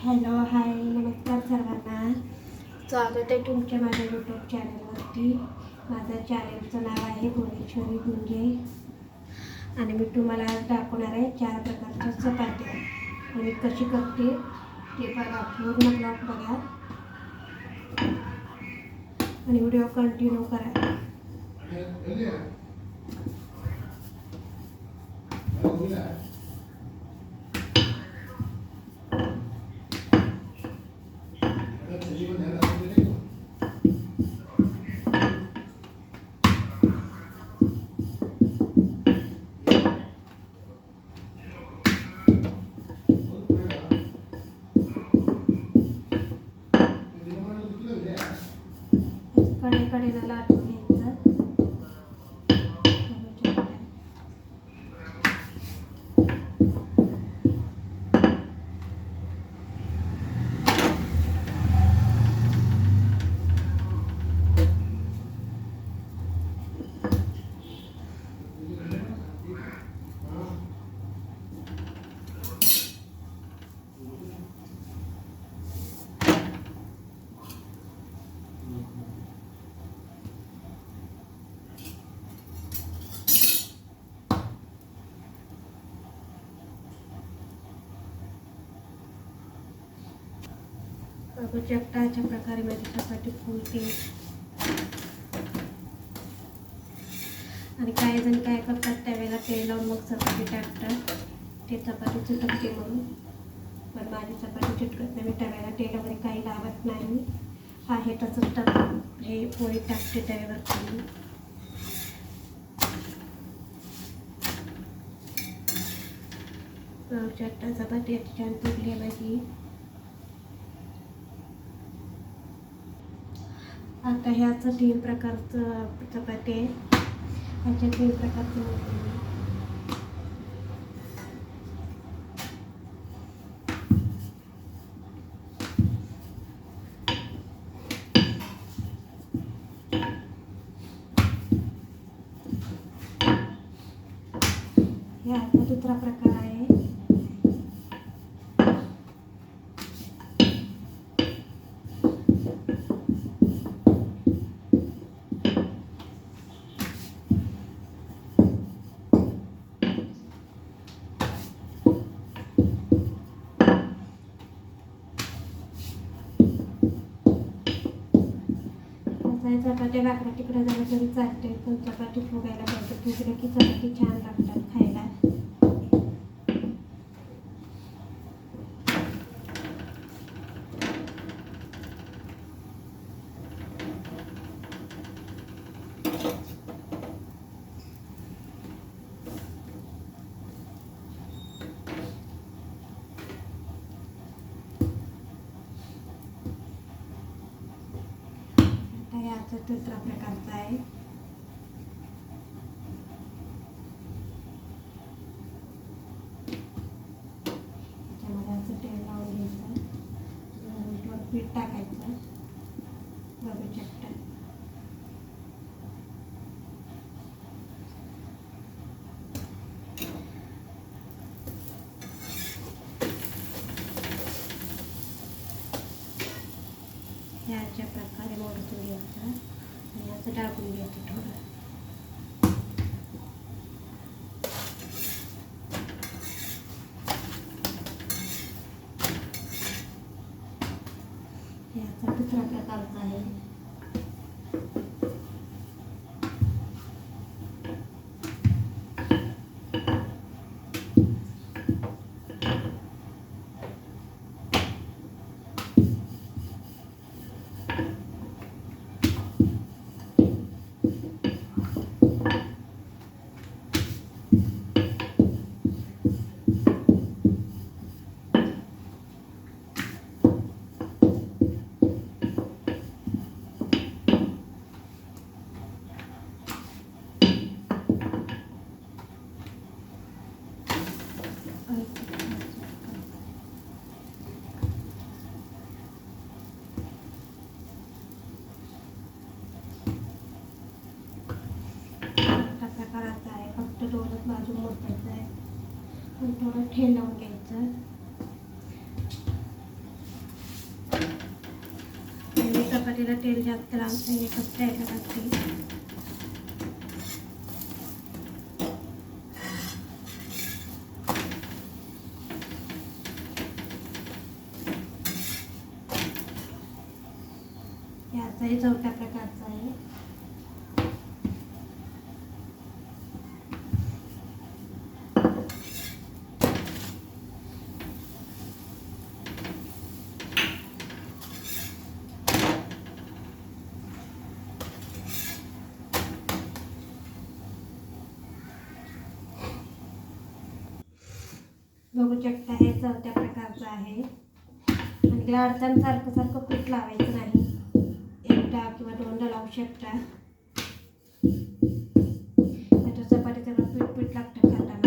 Hello hi नमस्कार सर्वांना. स्वागत आहे तुमच्या माझ्या यूट्यूब चॅनलवरती. माझ्या चॅनलचं नाव आहे भुवनेश्वरी गुंजे आणि मी तुम्हाला आज दाखवणार आहे 4 प्रकारच्या चपात्या आणि कशी करते ते पण पूर्ण ब्लॉग बघा आणि व्हिडिओ कंटिन्यू करा. कडेला लाटून घ्यायचं. बघू शकता अशा प्रकारे माझी चपाती फुलते. आणि काही जण काय करतात त्यावेळेला तेल लावून मग चपाती टाकतात, ते चपाती चिटकते म्हणून. पण माझी चपाती चिटकत नाही. मी तव्याला तेल वगैरे काही लावत नाही. आहे तसंच हे पोळी टाकते तव्यावरती. बघू शकता चपाती छान फुलली आहे माझी. आता ह्याचं 3 प्रकारचं चपाती आहे. ह्याच्या 3 प्रकारचं ह्याचा दुसरा प्रकार आहे. चपात्या भाकऱ्या तिकडे झालं तरी चालते, पण चपाती फुगायला पाहिजे. फुगलं की चपाती छान लागतात खायला. याचा दुसरा प्रकारचा आहे. त्याच्यामध्ये असं तेल लावून घ्यायचं, पीठ टाकायचं. बघू शकता ह्याच्या प्रकारे मोडून घ्यायचं आणि असं टाकून घ्यायचं थोडं. ह्याचा दुसरा प्रकारचा आहे. प्रकाराचा आहे. फक्त दोनच बाजू मोठायचं आहे. थोडं ठेलावून घ्यायचं. चपातीला तेल जास्त लागतं, एकच स्टाईलला लागते. याचाही चौथ्या प्रकारचा आहे. बघू शकता हे चौथ्या प्रकारचं आहे. आणि लाडताना सारखं सारखं पीठ लावायचं नाही, एकदा किंवा दोनदा लावू शकता. आता चपाती सगळं पीठ पीठ लागतं खाताना.